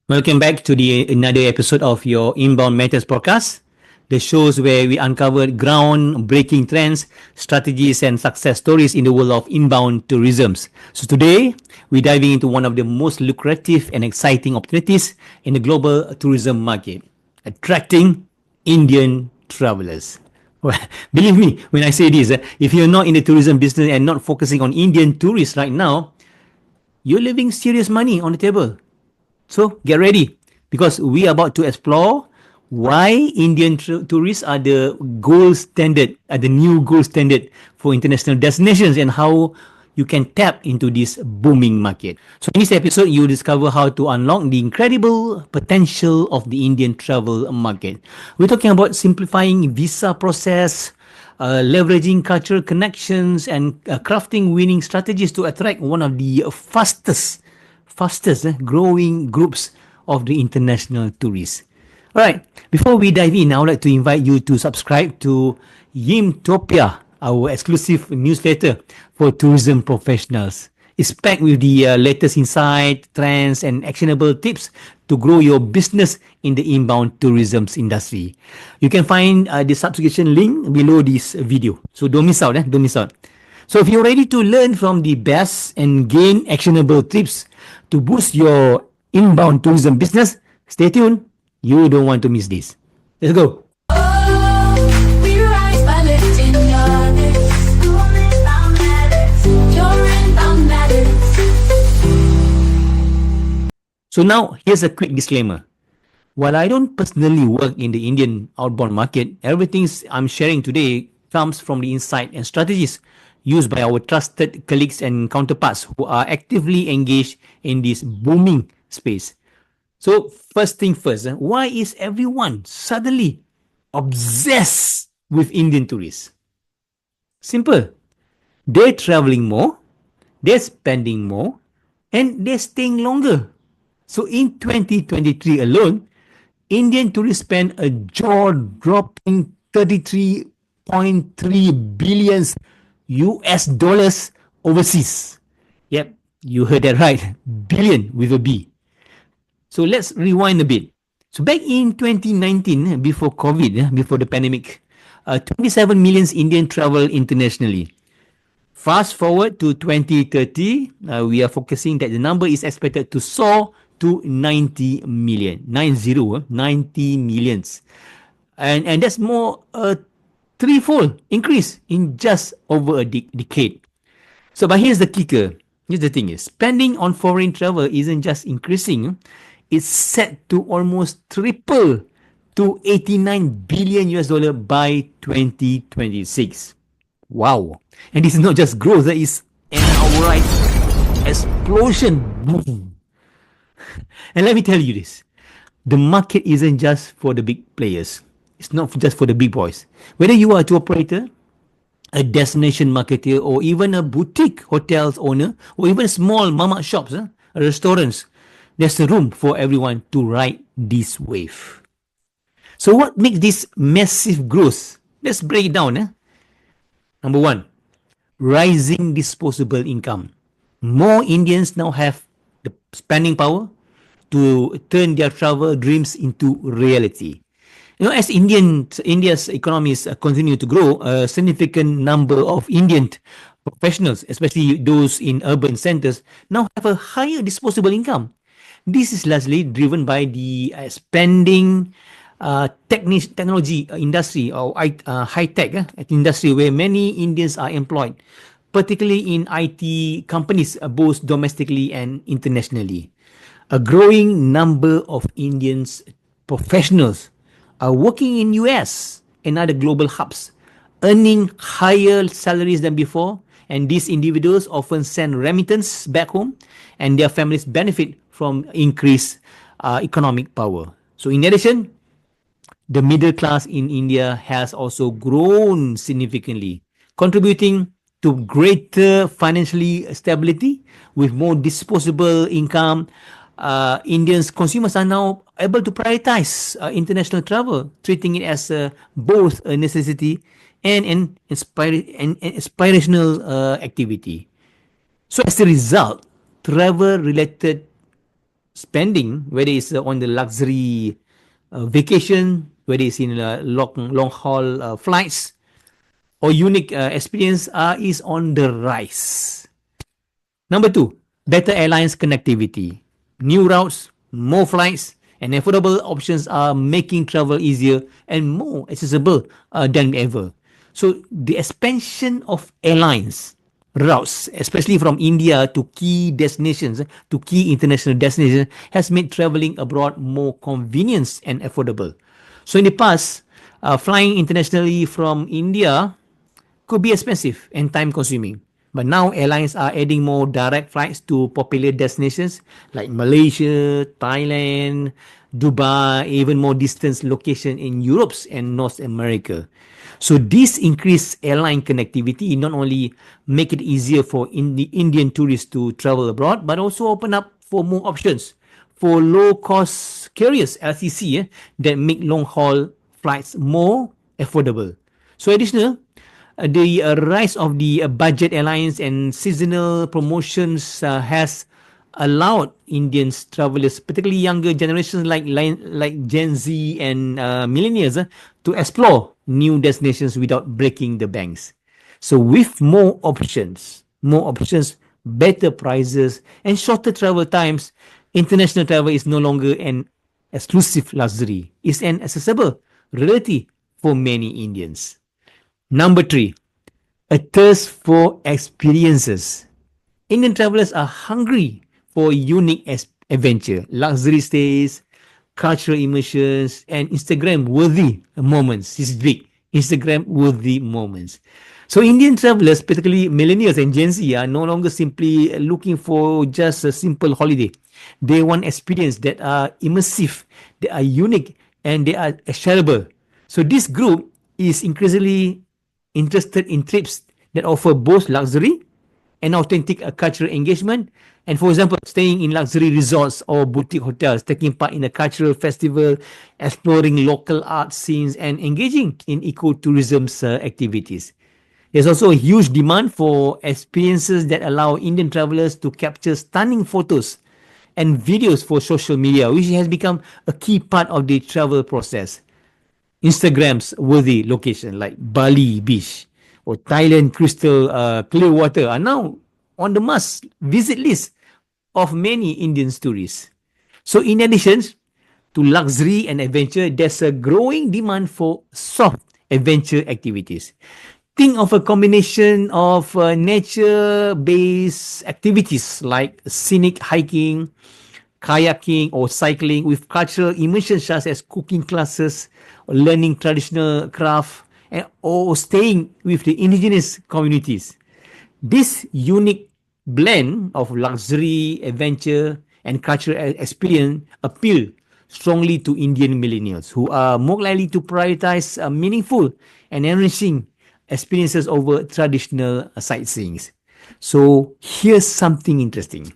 Welcome back to the another episode of your Inbound Matters podcast, the shows where we uncover groundbreaking trends, strategies, and success stories in the world of inbound tourism. So today, we're diving into one of the most lucrative and exciting opportunities in the global tourism market, attracting Indian travelers. Well, believe me when I say this, if you're not in the tourism business and not focusing on Indian tourists right now, you're leaving serious money on the table. So get ready because we are about to explore why Indian tourists are the gold standard, are the new gold standard for international destinations and how you can tap into this booming market. So in this episode, you'll discover how to unlock the incredible potential of the Indian travel market. We're talking about simplifying visa process, leveraging cultural connections, and crafting winning strategies to attract one of the fastest growing groups of the international tourists. All right, before we dive in, I would like to invite you to subscribe to Yimtopia, our exclusive newsletter for tourism professionals. It's packed with the latest insight, trends, and actionable tips to grow your business in the inbound tourism industry. You can find the subscription link below this video. So don't miss out, don't miss out. So if you're ready to learn from the best and gain actionable tips to boost your inbound tourism business, stay tuned. You don't want to miss this. Let's go. So now, here's a quick disclaimer. While I don't personally work in the Indian outbound market, everything I'm sharing today comes from the insight and strategies used by our trusted colleagues and counterparts who are actively engaged in this booming space. So first thing first, why is everyone suddenly obsessed with Indian tourists? Simple. They're traveling more, they're spending more, and they're staying longer. So in 2023 alone, Indian tourists spent a jaw-dropping 33.3 billion US dollars overseas. Yep, you heard that right. Billion with a B. So let's rewind a bit. So back in 2019, before COVID, before the pandemic, 27 million Indians travel internationally. Fast forward to 2030, we are focusing that the number is expected to soar to 90 million. 90 millions. And that's more threefold increase in just over a decade. So, but here's the kicker. Here's the thing is, spending on foreign travel isn't just increasing. It's set to almost triple to 89 billion US dollar by 2026. Wow. And this is not just growth, that is an outright explosion. Boom. And let me tell you this. The market isn't just for the big players. It's not just for the big boys. Whether you are a tour operator, a destination marketer, or even a boutique hotels owner, or even small mama shops, restaurants, there's a room for everyone to ride this wave. So what makes this massive growth? Let's break it down. Number one, rising disposable income. More Indians now have the spending power to turn their travel dreams into reality. You know, as India's economies continue to grow, a significant number of Indian professionals, especially those in urban centers, now have a higher disposable income. This is largely driven by the spending technology industry or high-tech industry where many Indians are employed, particularly in IT companies, both domestically and internationally. A growing number of Indians professionals are working in US and other global hubs, earning higher salaries than before, and these individuals often send remittance back home, and their families benefit from increased economic power. So in addition, the middle class in India has also grown significantly, contributing to greater financial stability with more disposable income. Indians consumers are now able to prioritize international travel, treating it as both a necessity and an inspirational activity. So as a result, travel-related spending, whether it's on the luxury vacation, whether it's in long haul flights or unique experience, is on the rise. Number two, better airlines connectivity. New routes, more flights, and affordable options are making travel easier and more accessible than ever. So the expansion of airlines routes, especially from India to key destinations, to key international destinations, has made traveling abroad more convenient and affordable. So in the past, flying internationally from India could be expensive and time consuming. But now airlines are adding more direct flights to popular destinations like Malaysia, Thailand, Dubai, even more distant locations in Europe and North America. So this increased airline connectivity not only make it easier for Indian tourists to travel abroad, but also open up for more options for low-cost carriers, LCC, that make long-haul flights more affordable. So additional, the rise of the budget airlines and seasonal promotions has allowed Indians travelers, particularly younger generations like Gen Z and millennials, to explore new destinations without breaking the banks. So with more options, better prices, and shorter travel times, international travel is no longer an exclusive luxury. It's an accessible reality for many Indians. Number three, a thirst for experiences. Indian travelers are hungry for unique adventure, luxury stays, cultural immersions, and Instagram-worthy moments. This is big. Instagram-worthy moments. So Indian travelers, particularly millennials and Gen Z, are no longer simply looking for just a simple holiday. They want experiences that are immersive, that are unique, and they are shareable. So this group is increasingly interested in trips that offer both luxury and authentic cultural engagement. And for example, staying in luxury resorts or boutique hotels, taking part in a cultural festival, exploring local art scenes, and engaging in ecotourism activities. There's also a huge demand for experiences that allow Indian travelers to capture stunning photos and videos for social media, which has become a key part of the travel process. Instagram's worthy location like Bali Beach or Thailand crystal clear water are now on the must visit list of many Indian tourists. So in addition to luxury and adventure, there's a growing demand for soft adventure activities. Think of a combination of nature-based activities like scenic hiking, kayaking, or cycling with cultural immersion such as cooking classes, or learning traditional craft, or staying with the indigenous communities. This unique blend of luxury, adventure, and cultural experience appeal strongly to Indian millennials who are more likely to prioritize meaningful and enriching experiences over traditional sightseeing. So here's something interesting.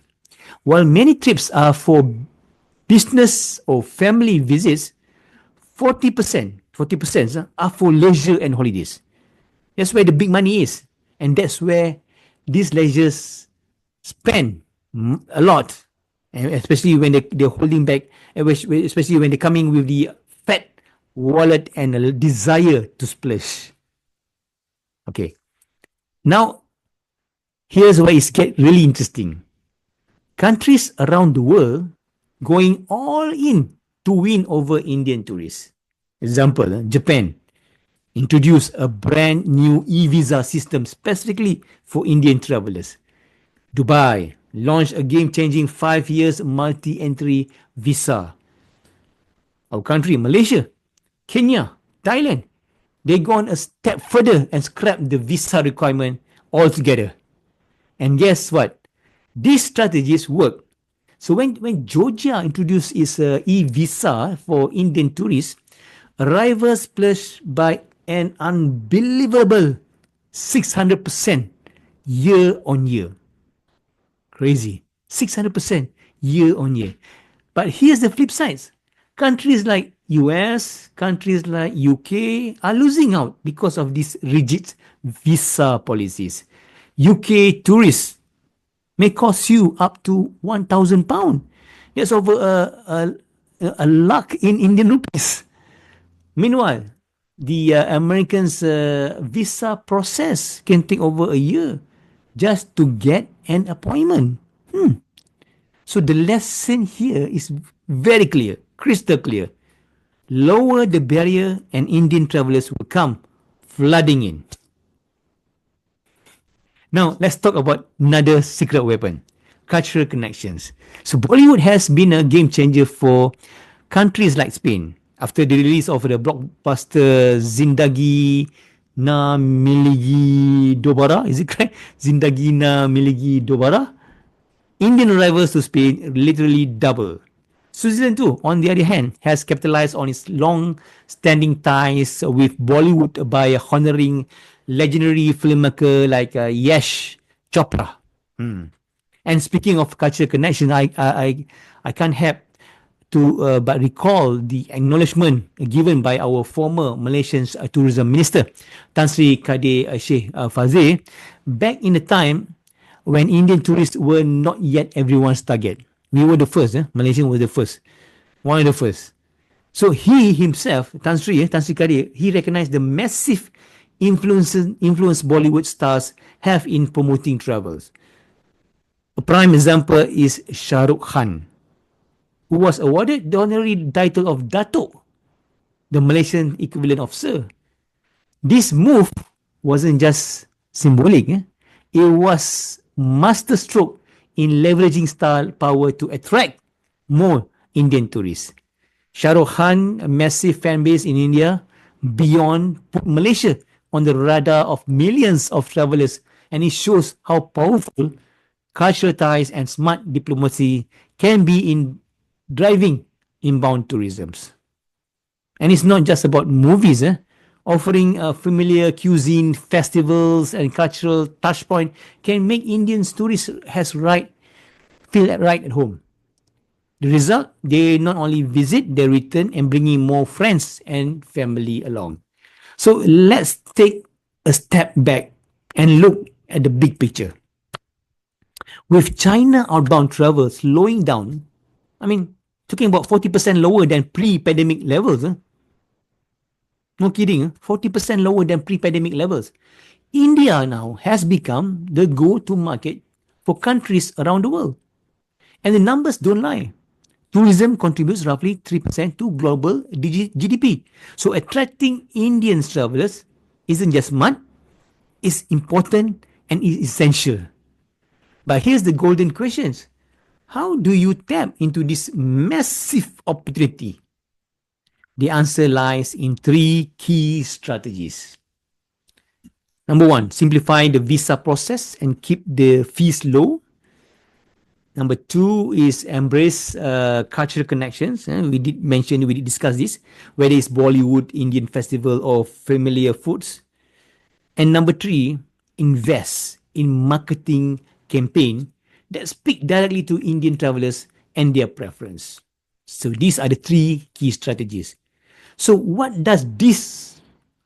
While many trips are for business or family visits, 40% are for leisure and holidays. That's where the big money is. And that's where these leisures spend a lot. And especially when they're holding back, especially when they're coming with the fat wallet and a desire to splash. Okay. Now, here's where it gets really interesting. Countries around the world going all in to win over Indian tourists. Example, Japan introduced a brand new e-visa system specifically for Indian travelers. Dubai launched a game-changing 5 years multi-entry visa. Our country, Malaysia, Kenya, Thailand, they gone a step further and scrapped the visa requirement altogether. And guess what? These strategies work. So when Georgia introduced its e-visa for Indian tourists, arrivals splashed by an unbelievable 600% year on year. Crazy. 600% year on year. But here's the flip side. Countries like US, countries like UK are losing out because of these rigid visa policies. UK tourists may cost you up to £1,000. That's over a lakh in Indian rupees. Meanwhile, the Americans' visa process can take over a year just to get an appointment. So the lesson here is very clear, crystal clear. Lower the barrier and Indian travelers will come flooding in. Now, let's talk about another secret weapon, cultural connections. So Bollywood has been a game changer for countries like Spain. After the release of the blockbuster Zindagi Na Milegi Dobara, is it correct? Zindagi Na Milegi Dobara? Indian arrivals to Spain literally double. Switzerland too, on the other hand, has capitalized on its long-standing ties with Bollywood by honoring legendary filmmaker like Yash Chopra. And speaking of cultural connection, I can't help to but recall the acknowledgement given by our former Malaysian tourism minister, Tan Sri Kadir Sheikh Fazil, back in the time when Indian tourists were not yet everyone's target. We were the first, Malaysia was the first, one of the first. So he himself, Tan Sri Kadir, he recognized the massive influence Bollywood stars have in promoting travels. A prime example is Shah Rukh Khan, who was awarded the honorary title of Dato', the Malaysian equivalent of Sir. This move wasn't just symbolic, it was masterstroke in leveraging star power to attract more Indian tourists. Shah Rukh Khan, a massive fan base in India, beyond put Malaysia on the radar of millions of travelers, and it shows how powerful cultural ties and smart diplomacy can be in driving inbound tourism. And it's not just about movies. Offering familiar cuisine, festivals, and cultural touchpoint can make Indian tourists feel right at home. The result, they not only visit, they return and bringing more friends and family along. So let's take a step back and look at the big picture. With China outbound travel slowing down, talking about 40% lower than pre-pandemic levels. No kidding, 40% lower than pre-pandemic levels. India now has become the go-to market for countries around the world. And the numbers don't lie. Tourism contributes roughly 3% to global GDP. So attracting Indian travelers isn't just smart, it's important and is essential. But here's the golden questions. How do you tap into this massive opportunity? The answer lies in 3 key strategies. Number 1, simplify the visa process and keep the fees low. Number 2 is embrace cultural connections. We did discuss this, whether it's Bollywood, Indian festival, or familiar foods. And number 3, invest in marketing campaign that speak directly to Indian travelers and their preference. So these are the 3 key strategies. So what does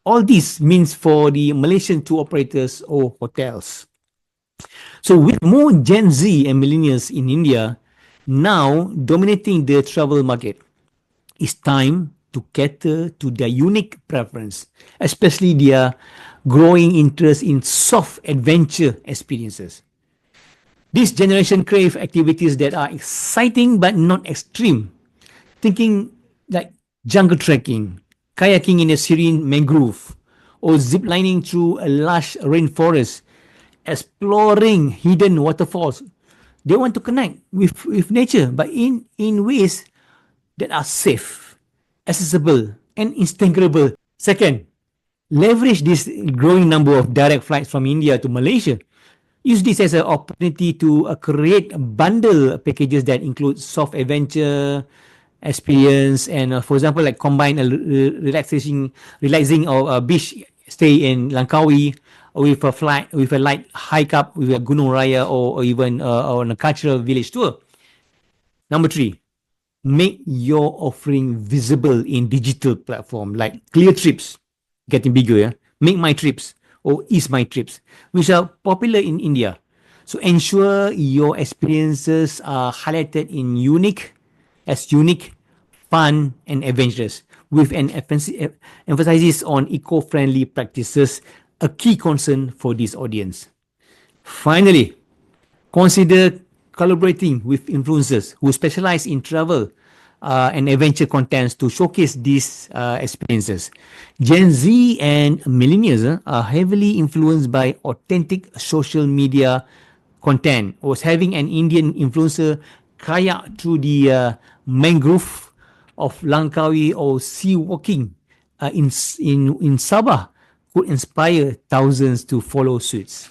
all this means for the Malaysian tour operators or hotels? So with more Gen Z and millennials in India now dominating the travel market, it's time to cater to their unique preference, especially their growing interest in soft adventure experiences. This generation crave activities that are exciting but not extreme. Thinking like jungle trekking, kayaking in a serene mangrove, or ziplining through a lush rainforest, exploring hidden waterfalls. They want to connect with nature, but in ways that are safe, accessible, and Instagrammable. Second, leverage this growing number of direct flights from India to Malaysia. Use this as an opportunity to create bundle packages that include soft adventure experience and, for example, like combine a relaxing or a beach stay in Langkawi with a light hike up with a Gunung Raya or even on a cultural village tour. Number 3, make your offering visible in digital platform like Clear Trips, getting bigger, Make My Trips or Ease My Trips, which are popular in India. So ensure your experiences are highlighted in unique, as unique, fun, and adventurous, with an emphasis on eco-friendly practices, a key concern for this audience. Finally, consider collaborating with influencers who specialize in travel and adventure contents to showcase these experiences. Gen Z and millennials are heavily influenced by authentic social media content. I was having an Indian influencer kayak through the mangrove of Langkawi or sea walking in Sabah could inspire thousands to follow suits.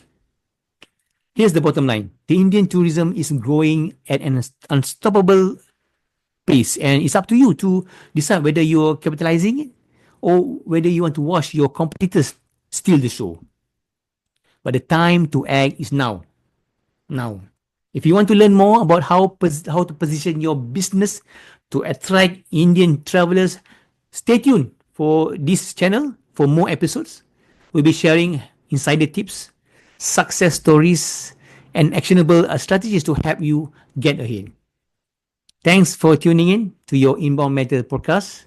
Here's the bottom line. The Indian tourism is growing at an unstoppable pace, and it's up to you to decide whether you're capitalizing it or whether you want to watch your competitors steal the show. But the time to act is now. Now. If you want to learn more about how to position your business to attract Indian travelers, stay tuned for this channel for more episodes. We'll be sharing insider tips, success stories, and actionable strategies to help you get ahead. Thanks for tuning in to your Inbound Matter podcast.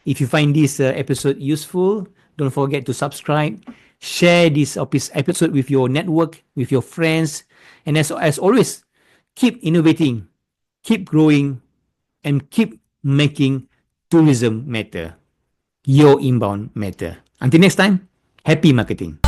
If you find this episode useful, don't forget to subscribe, share this episode with your network, with your friends, and as always, keep innovating, keep growing, and keep making tourism matter. Your Inbound Matter. Until next time, happy marketing.